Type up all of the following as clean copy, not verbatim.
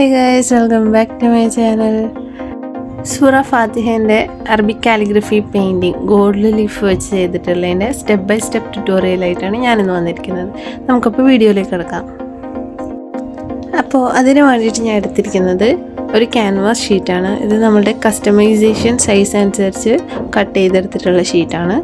Hey guys, welcome back to my channel. Surah Fatihന്റെ Arabic calligraphy painting gold leaf വെച്ച് ചെയ്തിട്ടുള്ളതിൻ്റെ step by step tutorial ആയിട്ടാണ് ഞാനിന്ന് വന്നിരിക്കുന്നത്. നമുക്കപ്പോൾ വീഡിയോയിലേക്ക് കിടക്കാം. അപ്പോൾ അതിന് വേണ്ടിയിട്ട് ഞാൻ എടുത്തിരിക്കുന്നത് ഒരു ക്യാൻവാസ് ഷീറ്റാണ്. ഇത് നമ്മളുടെ കസ്റ്റമൈസേഷൻ സൈസ് അനുസരിച്ച് കട്ട് ചെയ്തെടുത്തിട്ടുള്ള ഷീറ്റാണ്.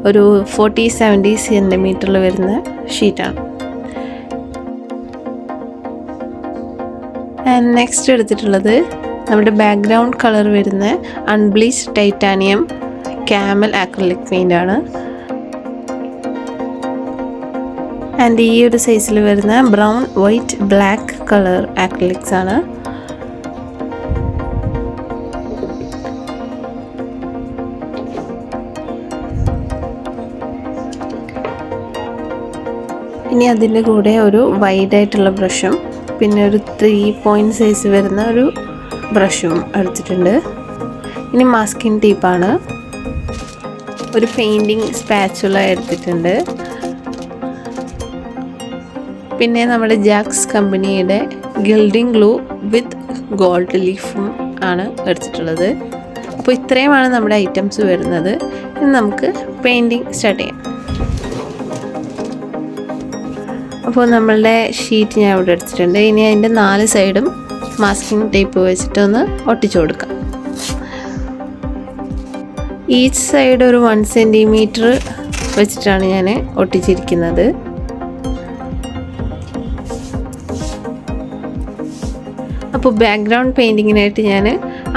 ഒരു 40-70 സെൻറ്റിമീറ്ററിൽ വരുന്ന ഷീറ്റാണ്. ആൻഡ് നെക്സ്റ്റ് എടുത്തിട്ടുള്ളത് നമ്മുടെ ബാക്ക്ഗ്രൗണ്ട് കളർ വരുന്ന അൺബ്ലീച്ച്ഡ് ടൈറ്റാനിയം ക്യാമൽ ആക്രിലിക് പെയിൻ്റ് ആണ്. ആൻഡ് ഈ ഒരു സൈസിൽ വരുന്ന ബ്രൗൺ വൈറ്റ് ബ്ലാക്ക് കളർ ആക്രിലിക്സ് ആണ്. ഇനി അതിൻ്റെ കൂടെ ഒരു വൈഡായിട്ടുള്ള ബ്രഷും പിന്നെ ഒരു 3 പോയിൻറ്റ് സൈസ് വരുന്ന ഒരു ബ്രഷും എടുത്തിട്ടുണ്ട്. ഇനി മാസ്കിംഗ് ടേപ്പാണ്. ഒരു പെയിൻറ്റിങ് സ്പാച്ചുല എടുത്തിട്ടുണ്ട്. പിന്നെ നമ്മുടെ ജാക്സ് കമ്പനിയുടെ ഗിൽഡിംഗ് ഗ്ലൂ വിത്ത് ഗോൾഡ് ലീഫും ആണ് എടുത്തിട്ടുള്ളത്. അപ്പോൾ ഇത്രയുമാണ് നമ്മുടെ ഐറ്റംസ് വരുന്നത്. ഇനി നമുക്ക് പെയിൻറ്റിങ് സ്റ്റാർട്ട് ചെയ്യാം. അപ്പോൾ നമ്മളുടെ ഷീറ്റ് ഞാൻ ഇവിടെ എടുത്തിട്ടുണ്ട്. ഇനി അതിൻ്റെ 4 സൈഡും മാസ്കിംഗ് ടേപ്പ് വെച്ചിട്ടൊന്ന് ഒട്ടിച്ചു കൊടുക്കാം. ഈച്ച് സൈഡ് ഒരു 1 സെൻറ്റിമീറ്റർ വെച്ചിട്ടാണ് ഞാൻ ഒട്ടിച്ചിരിക്കുന്നത്. അപ്പോൾ ബാക്ക്ഗ്രൗണ്ട് പെയിൻറ്റിങ്ങിനായിട്ട് ഞാൻ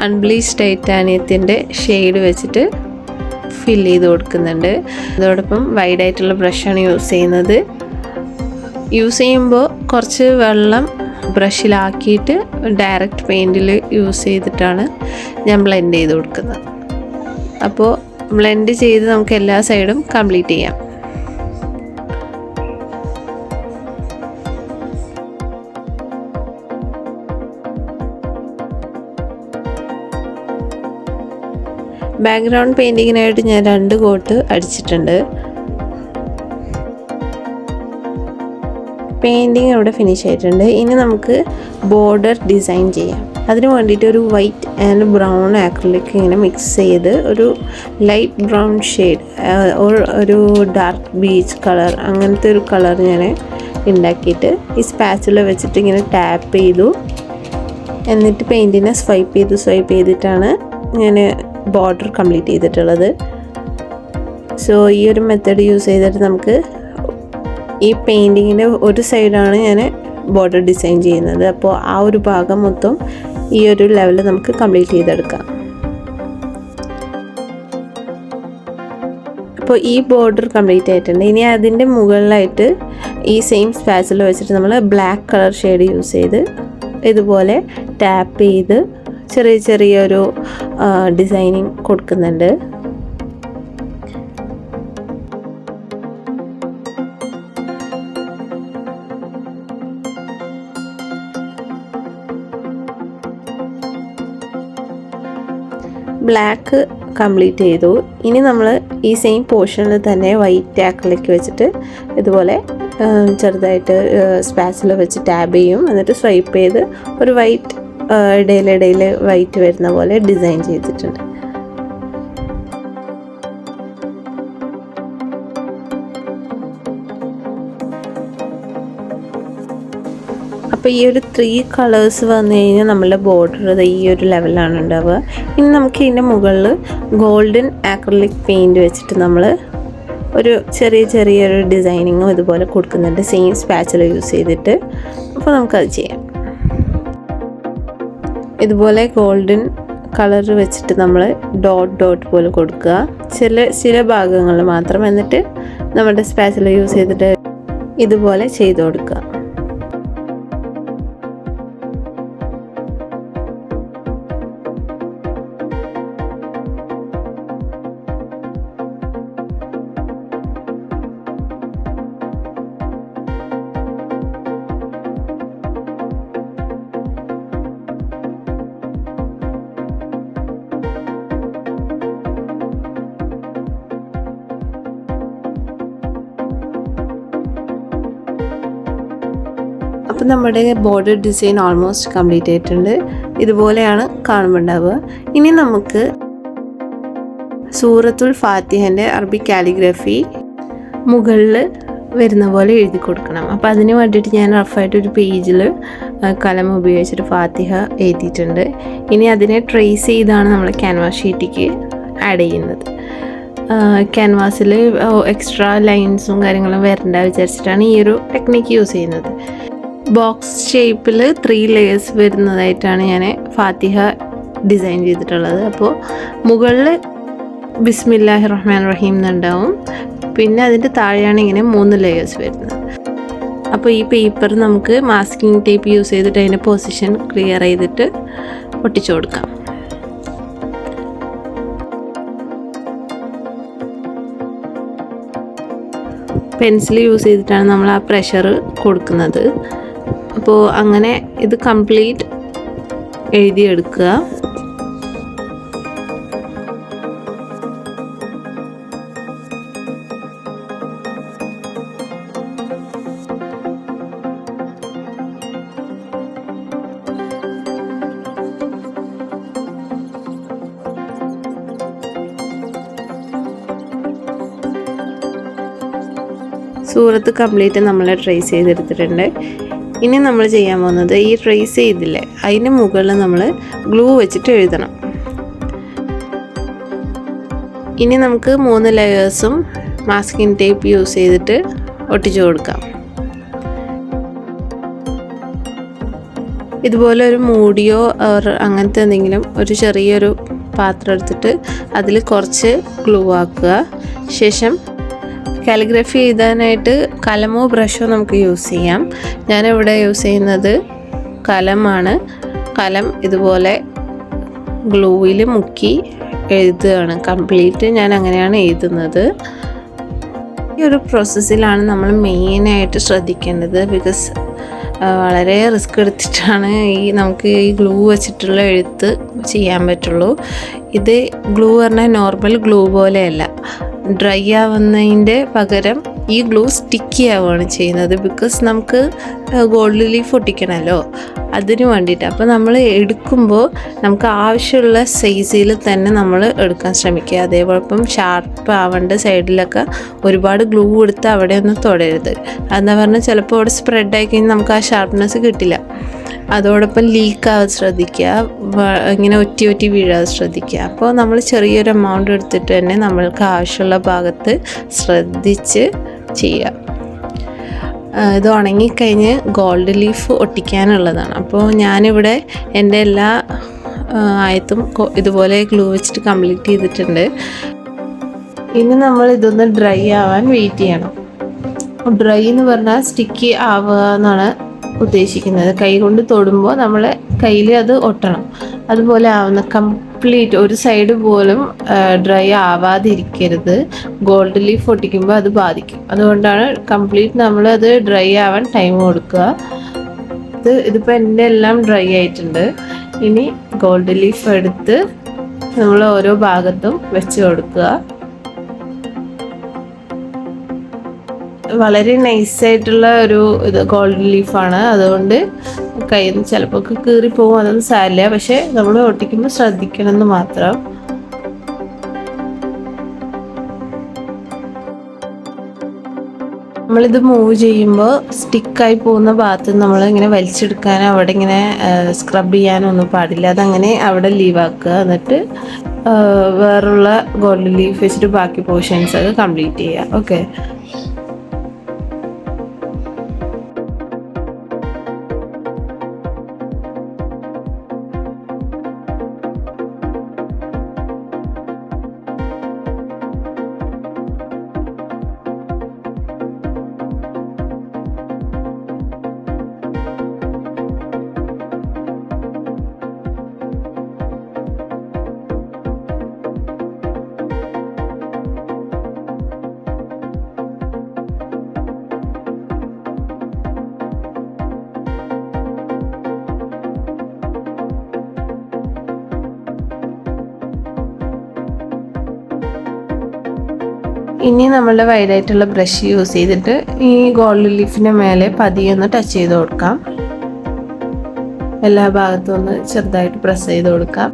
അൺബ്ലീച്ച്ഡ് ടൈറ്റാനിയത്തിൻ്റെ ഷെയ്ഡ് വെച്ചിട്ട് ഫിൽ ചെയ്ത് കൊടുക്കുന്നുണ്ട്. അതോടൊപ്പം വൈഡായിട്ടുള്ള ബ്രഷാണ് യൂസ് ചെയ്യുന്നത്. യൂസ് ചെയ്യുമ്പോൾ കുറച്ച് വെള്ളം ബ്രഷിലാക്കിയിട്ട് ഡയറക്റ്റ് പെയിൻറ്റിൽ യൂസ് ചെയ്തിട്ടാണ് ഞാൻ ബ്ലെൻഡ് ചെയ്ത് കൊടുക്കുന്നത്. അപ്പോൾ ബ്ലെൻഡ് ചെയ്ത് നമുക്ക് എല്ലാ സൈഡും കംപ്ലീറ്റ് ചെയ്യാം. ബാക്ക്ഗ്രൗണ്ട് പെയിൻറ്റിങ്ങിനായിട്ട് ഞാൻ 2 കോട്ട് അടിച്ചിട്ടുണ്ട്. പെയിൻറ്റിങ് അവിടെ ഫിനിഷ് ആയിട്ടുണ്ട്. ഇനി നമുക്ക് ബോർഡർ ഡിസൈൻ ചെയ്യാം. അതിന് വേണ്ടിയിട്ട് ഒരു വൈറ്റ് ആൻഡ് ബ്രൗൺ ആക്രിലിക് ഇങ്ങനെ മിക്സ് ചെയ്ത് ഒരു ലൈറ്റ് ബ്രൗൺ ഷെയ്ഡ് ഒരു ഡാർക്ക് ബീച്ച് കളർ അങ്ങനത്തെ ഒരു കളർ ഞാൻ ഉണ്ടാക്കിയിട്ട് ഈ സ്പാച്ചുല വെച്ചിട്ട് ഇങ്ങനെ ടാപ്പ് ചെയ്തു. എന്നിട്ട് പെയിൻറ്റിനെ സ്വൈപ്പ് ചെയ്തിട്ടാണ് ഞാൻ ബോർഡർ കംപ്ലീറ്റ് ചെയ്തിട്ടുള്ളത്. സോ ഈ ഒരു മെത്തേഡ് യൂസ് ചെയ്തിട്ട് നമുക്ക് ഈ പെയിൻറ്റിങ്ങിൻ്റെ ഒരു സൈഡാണ് ഞാൻ ബോർഡർ ഡിസൈൻ ചെയ്യുന്നത്. അപ്പോൾ ആ ഒരു ഭാഗം മൊത്തം ഈ ഒരു ലെവലിൽ നമുക്ക് കംപ്ലീറ്റ് ചെയ്തെടുക്കാം. അപ്പോൾ ഈ ബോർഡർ കംപ്ലീറ്റ് ആയിട്ടുണ്ട്. ഇനി അതിൻ്റെ മുകളിലായിട്ട് ഈ സെയിം സ്പാച്ചിൽ വെച്ചിട്ട് നമ്മൾ ബ്ലാക്ക് കളർ ഷെയ്ഡ് യൂസ് ചെയ്ത് ഇതുപോലെ ടാപ്പ് ചെയ്ത് ചെറിയൊരു ഡിസൈനിങ് കൊടുക്കുന്നുണ്ട്. ബ്ലാക്ക് കംപ്ലീറ്റ് ചെയ്തു. ഇനി നമ്മൾ ഈ സെയിം പോർഷനിൽ തന്നെ വൈറ്റ് ആക്രിലിക് വെച്ചിട്ട് ഇതുപോലെ ചെറുതായിട്ട് സ്പാച്ചിൽ വെച്ച് ടാബ് ചെയ്യും. എന്നിട്ട് സ്വൈപ്പ് ചെയ്ത് ഒരു വൈറ്റ് ഇടയിൽ വൈറ്റ് വരുന്ന പോലെ ഡിസൈൻ ചെയ്തിട്ടുണ്ട്. അപ്പോൾ ഈ ഒരു 3 കളേഴ്സ് വന്നു കഴിഞ്ഞാൽ നമ്മളുടെ ബോർഡർ ഈ ഒരു ലെവലാണ് ഉണ്ടാവുക. ഇനി നമുക്ക് ഇതിൻ്റെ മുകളിൽ ഗോൾഡൻ ആക്രിലിക് പെയിൻറ്റ് വെച്ചിട്ട് നമ്മൾ ഒരു ചെറിയൊരു ഡിസൈനിങ്ങും ഇതുപോലെ കൊടുക്കുന്നുണ്ട് സെയിം സ്പാച്ചിൽ യൂസ് ചെയ്തിട്ട്. അപ്പോൾ നമുക്കത് ചെയ്യാം. ഇതുപോലെ ഗോൾഡൻ കളർ വെച്ചിട്ട് നമ്മൾ ഡോട്ട് പോലെ കൊടുക്കുക ചില ഭാഗങ്ങളിൽ മാത്രം. എന്നിട്ട് നമ്മുടെ സ്പാച്ചിൽ യൂസ് ചെയ്തിട്ട് ഇതുപോലെ ചെയ്ത് കൊടുക്കുക. അപ്പോൾ നമ്മുടെ ബോർഡർ ഡിസൈൻ ഓൾമോസ്റ്റ് കംപ്ലീറ്റ് ആയിട്ടുണ്ട്. ഇതുപോലെയാണ് കാണുമ്പോൾ ഉണ്ടാവുക. ഇനി നമുക്ക് സൂറത്തുൽ ഫാത്തിഹൻ്റെ അറബിക് കാലിഗ്രഫി മുകളിൽ വരുന്ന പോലെ എഴുതി കൊടുക്കണം. അപ്പോൾ അതിന് വേണ്ടിയിട്ട് ഞാൻ റഫായിട്ടൊരു പേജിൽ കലം ഉപയോഗിച്ചിട്ട് ഫാത്തിഹ എഴുതിയിട്ടുണ്ട്. ഇനി അതിനെ ട്രേസ് ചെയ്താണ് നമ്മൾ ക്യാൻവാസ് ഷീറ്റിക്ക് ആഡ് ചെയ്യുന്നത്. ക്യാൻവാസിൽ എക്സ്ട്രാ ലൈൻസും കാര്യങ്ങളും വരണ്ട വിചാരിച്ചിട്ടാണ് ഈ ഒരു ടെക്നിക്ക് യൂസ് ചെയ്യുന്നത്. ബോക്സ് ഷേപ്പിൽ 3 ലെയേഴ്സ് വരുന്നതായിട്ടാണ് ഞാൻ ഫാത്തിഹ ഡിസൈൻ ചെയ്തിട്ടുള്ളത്. അപ്പോൾ മുകളിൽ ബിസ്മില്ലാഹിർ റഹ്മാനിർ റഹീം എന്നുണ്ടാവും, പിന്നെ അതിൻ്റെ താഴെയാണ് ഇങ്ങനെ 3 ലെയേഴ്സ് വരുന്നത്. അപ്പോൾ ഈ പേപ്പർ നമുക്ക് മാസ്കിംഗ് ടേപ്പ് യൂസ് ചെയ്തിട്ട് അതിൻ്റെ പൊസിഷൻ ക്ലിയർ ചെയ്തിട്ട് ഒട്ടിച്ചു കൊടുക്കാം. പെൻസിൽ യൂസ് ചെയ്തിട്ടാണ് നമ്മൾ ആ പ്രഷർ കൊടുക്കുന്നത്. അപ്പോൾ അങ്ങനെ ഇത് കംപ്ലീറ്റ് എഴുതിയെടുക്കുക. സൂറത്ത് കംപ്ലീറ്റ് നമ്മൾ ട്രേസ് ചെയ്തെടുത്തിട്ടുണ്ട്. ഇനി നമ്മൾ ചെയ്യാൻ പോകുന്നത് ഈ ട്രേസ് ചെയ്തില്ലേ അതിന് മുകളിൽ നമ്മൾ ഗ്ലൂ വെച്ചിട്ട് എഴുതണം. ഇനി നമുക്ക് 3 ലെയേഴ്സും മാസ്കിംഗ് ടേപ്പ് യൂസ് ചെയ്തിട്ട് ഒട്ടിച്ചു കൊടുക്കാം. ഇതുപോലെ ഒരു മൂടിയോ അങ്ങനത്തെ എന്തെങ്കിലും ഒരു ചെറിയൊരു പാത്രം എടുത്തിട്ട് അതിൽ കുറച്ച് ഗ്ലൂ ആക്കുക. ശേഷം കാലിഗ്രഫി എഴുതാനായിട്ട് കലമോ ബ്രഷോ നമുക്ക് യൂസ് ചെയ്യാം. ഞാനിവിടെ യൂസ് ചെയ്യുന്നത് കലമാണ്. കലം ഇതുപോലെ ഗ്ലൂവിൽ മുക്കി എഴുതുകയാണ്. കംപ്ലീറ്റ് ഞാൻ അങ്ങനെയാണ് എഴുതുന്നത്. ഈ ഒരു പ്രോസസ്സിലാണ് നമ്മൾ മെയിനായിട്ട് ശ്രദ്ധിക്കേണ്ടത്. ബിക്കോസ് വളരെ റിസ്ക് എടുത്തിട്ടാണ് നമുക്ക് ഈ ഗ്ലൂ വെച്ചിട്ടുള്ള എഴുത്ത് ചെയ്യാൻ പറ്റുള്ളൂ. ഇത് ഗ്ലൂ പറഞ്ഞാൽ നോർമൽ ഗ്ലൂ പോലെയല്ല, ഡ്രൈ ആവുന്നതിൻ്റെ പകരം ഈ ഗ്ലൂ സ്റ്റിക്കി ആവുകയാണ് ചെയ്യുന്നത്. ബിക്കോസ് നമുക്ക് ഗോൾഡ് ലീഫ് ഒട്ടിക്കണമല്ലോ, അതിന് വേണ്ടിയിട്ട്. അപ്പോൾ നമ്മൾ എടുക്കുമ്പോൾ നമുക്ക് ആവശ്യമുള്ള സൈസിൽ തന്നെ നമ്മൾ എടുക്കാൻ ശ്രമിക്കുക. അതേപോലെ ഇപ്പം ഷാർപ്പ് ആവേണ്ട സൈഡിലൊക്കെ ഒരുപാട് ഗ്ലൂ കൊടുത്ത് അവിടെ ഒന്നും തൊടരുത്. എന്താ പറഞ്ഞാൽ ചിലപ്പോൾ അവിടെ സ്പ്രെഡായി കഴിഞ്ഞാൽ നമുക്ക് ആ ഷാർപ്പ്നെസ് കിട്ടില്ല. അതോടൊപ്പം ലീക്കാവാതെ ശ്രദ്ധിക്കുക, ഇങ്ങനെ ഒറ്റി വീഴാതെ ശ്രദ്ധിക്കുക. അപ്പോൾ നമ്മൾ ചെറിയൊരു എമൗണ്ട് എടുത്തിട്ട് തന്നെ നമ്മൾക്ക് ആവശ്യമുള്ള ഭാഗത്ത് ശ്രദ്ധിച്ച് ചെയ്യുക. ഇത് ഉണങ്ങിക്കഴിഞ്ഞ് ഗോൾഡ് ലീഫ് ഒട്ടിക്കാനുള്ളതാണ്. അപ്പോൾ ഞാനിവിടെ എൻ്റെ എല്ലാ ആയത്തും ഇതുപോലെ ഗ്ലൂ വെച്ചിട്ട് കംപ്ലീറ്റ് ചെയ്തിട്ടുണ്ട്. ഇനി നമ്മൾ ഇതൊന്ന് ഡ്രൈ ആവാൻ വെയിറ്റ് ചെയ്യണം. ഡ്രൈ എന്ന് പറഞ്ഞാൽ സ്റ്റിക്കി ആവുക എന്നാണ് ഉദ്ദേശിക്കുന്നത്. കൈ കൊണ്ട് തൊടുമ്പോൾ നമ്മൾ കയ്യിൽ അത് ഒട്ടണം. അതുപോലെ ആവുന്ന കംപ്ലീറ്റ് ഒരു സൈഡ് പോലും ഡ്രൈ ആവാതിരിക്കരുത്. ഗോൾഡ് ലീഫ് ഒട്ടിക്കുമ്പോൾ അത് ബാധിക്കും. അതുകൊണ്ടാണ് കംപ്ലീറ്റ് നമ്മളത് ഡ്രൈ ആവാൻ ടൈം കൊടുക്കുക. ഇതിപ്പോൾ എൻ്റെ എല്ലാം ഡ്രൈ ആയിട്ടുണ്ട്. ഇനി ഗോൾഡ് ലീഫ് എടുത്ത് നമ്മൾ ഓരോ ഭാഗത്തും വെച്ച് കൊടുക്കുക. വളരെ നൈസായിട്ടുള്ള ഒരു ഗോൾഡ് ലീഫാണ്. അതുകൊണ്ട് കയ്യിൽ നിന്ന് ചിലപ്പോൾ കീറിപ്പോകും, അതൊന്നും സാരില്ല. പക്ഷെ നമ്മൾ ഒട്ടിക്കുമ്പോൾ ശ്രദ്ധിക്കണം എന്ന് മാത്രം. നമ്മളിത് മൂവ് ചെയ്യുമ്പോൾ സ്റ്റിക്കായി പോകുന്ന ഭാഗത്ത് നമ്മൾ ഇങ്ങനെ വലിച്ചെടുക്കാനോ അവിടെ ഇങ്ങനെ സ്ക്രബ് ചെയ്യാനോ ഒന്നും പാടില്ല. അതങ്ങനെ അവിടെ ലീവാക്കുക. എന്നിട്ട് വേറുള്ള ഗോൾഡ് ലീഫ് വെച്ചിട്ട് ബാക്കി പോർഷൻസ് ഒക്കെ കംപ്ലീറ്റ് ചെയ്യുക. ഓക്കെ. ഇനി നമ്മളുടെ വൈഡായിട്ടുള്ള ബ്രഷ് യൂസ് ചെയ്തിട്ട് ഈ ഗോൾഡ് ലീഫിൻ്റെ മേലെ പതിയെ ഒന്ന് ടച്ച് ചെയ്ത് കൊടുക്കാം. എല്ലാ ഭാഗത്തും ഒന്ന് ചെറുതായിട്ട് പ്രസ് ചെയ്ത് കൊടുക്കാം.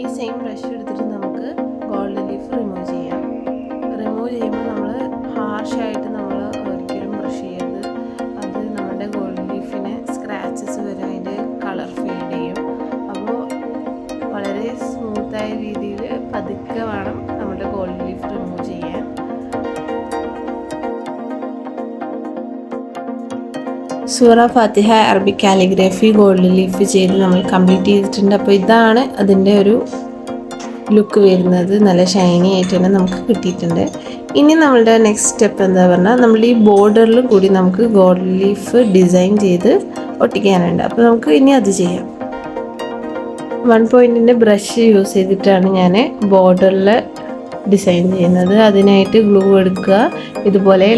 ഈ സെയിം ബ്രഷ് എടുത്തിട്ട് നമുക്ക് ഗോൾഡ് ലീഫ് റിമൂവ് ചെയ്യാം. റിമൂവ് ചെയ്യുമ്പോൾ നമ്മൾ ഹാർഷായിട്ട് നമ്മൾ ഒരിക്കലും ബ്രഷ് ചെയ്യരുത്. അത് നമ്മുടെ ഗോൾഡ് ലീഫിന് സ്ക്രാച്ചസ് വരും, അതിൻ്റെ കളർ ഫെയ്ഡ് ചെയ്യും. അപ്പോൾ വളരെ സ്മൂത്തായ രീതിയിൽ പതുക്കെ വേണം നമ്മുടെ ഗോൾഡ് ലീഫ് റിമൂവ് ചെയ്യാൻ. സൂറ ഫാത്തിഹ അറബിക് കാലിഗ്രാഫി ഗോൾഡ് ലീഫ് ചെയ്ത് നമ്മൾ കംപ്ലീറ്റ് ചെയ്തിട്ടുണ്ട്. അപ്പോൾ ഇതാണ് അതിൻ്റെ ഒരു ലുക്ക് വരുന്നത്. നല്ല ഷൈനി ആയിട്ട് തന്നെ നമുക്ക് കിട്ടിയിട്ടുണ്ട്. ഇനി നമ്മളുടെ നെക്സ്റ്റ് സ്റ്റെപ്പ് എന്താ പറഞ്ഞാൽ, നമ്മൾ ഈ ബോർഡറിലും കൂടി നമുക്ക് ഗോൾഡ് ലീഫ് ഡിസൈൻ ചെയ്ത് ഒട്ടിക്കാനുണ്ട്. അപ്പോൾ നമുക്ക് ഇനി അത് ചെയ്യാം. 1 പോയിൻറ്റിൻ്റെ ബ്രഷ് യൂസ് ചെയ്തിട്ടാണ് ഞാൻ ബോർഡറിൽ ഡിസൈൻ ചെയ്യുന്നത്. അതിനായിട്ട് ഗ്ലൂ എടുക്കുക. ഇതുപോലെ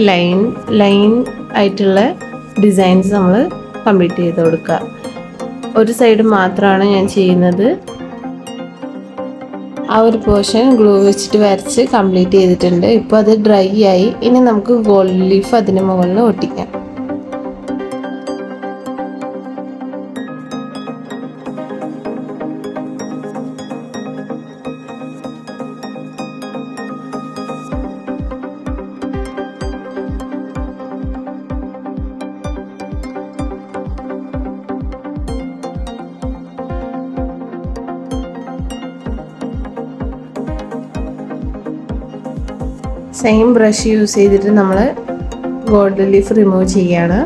ലൈൻ ആയിട്ടുള്ള ഡിസൈൻസ് നമ്മൾ കംപ്ലീറ്റ് ചെയ്ത് കൊടുക്കുക. ഒരു സൈഡ് മാത്രമാണ് ഞാൻ ചെയ്യുന്നത്. ആ ഒരു പോർഷൻ ഗ്ലൂ വെച്ചിട്ട് വരച്ച് കംപ്ലീറ്റ് ചെയ്തിട്ടുണ്ട്. ഇപ്പോൾ അത് ഡ്രൈ ആയി. ഇനി നമുക്ക് ഗോൾഡ് ലീഫ് അതിന് മുകളിൽ ഒട്ടിക്കാം. സെയിം ബ്രഷ് യൂസ് ചെയ്തിട്ട് നമ്മൾ ഗോൾഡ് ലീഫ് റിമൂവ് ചെയ്യാണ്.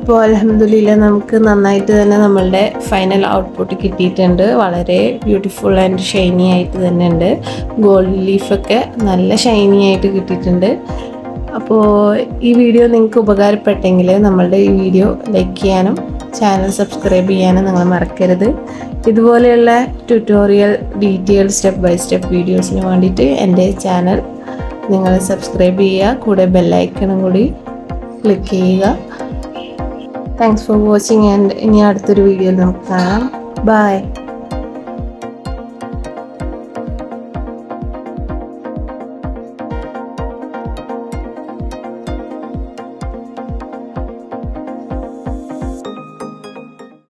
അപ്പോൾ അൽഹംദുലില്ലാ നമുക്ക് നന്നായിട്ട് തന്നെ നമ്മളുടെ ഫൈനൽ ഔട്ട്പുട്ട് കിട്ടിയിട്ടുണ്ട്. വളരെ ബ്യൂട്ടിഫുൾ ആൻഡ് ഷൈനി ആയിട്ട് തന്നെ ഉണ്ട്. ഗോൾഡ് ലീഫൊക്കെ നല്ല ഷൈനി ആയിട്ട് കിട്ടിയിട്ടുണ്ട്. അപ്പോൾ ഈ വീഡിയോ നിങ്ങൾക്ക് ഉപകാരപ്പെട്ടെങ്കിൽ നമ്മളുടെ ഈ വീഡിയോ ലൈക്ക് ചെയ്യാനും ചാനൽ സബ്സ്ക്രൈബ് ചെയ്യാനും നിങ്ങൾ മറക്കരുത്. ഇതുപോലെയുള്ള tutorial detail step by step വീഡിയോസിന് വേണ്ടിയിട്ട് എൻ്റെ ചാനൽ നിങ്ങൾ സബ്സ്ക്രൈബ് ചെയ്യുക. കൂടെ ബെല്ലൈക്കണും കൂടി ക്ലിക്ക് ചെയ്യുക. താങ്ക്സ് ഫോർ വാച്ചിങ് ആൻഡ് ഇനി അടുത്തൊരു വീഡിയോയിൽ നമുക്ക് കാണാം. ബൈ.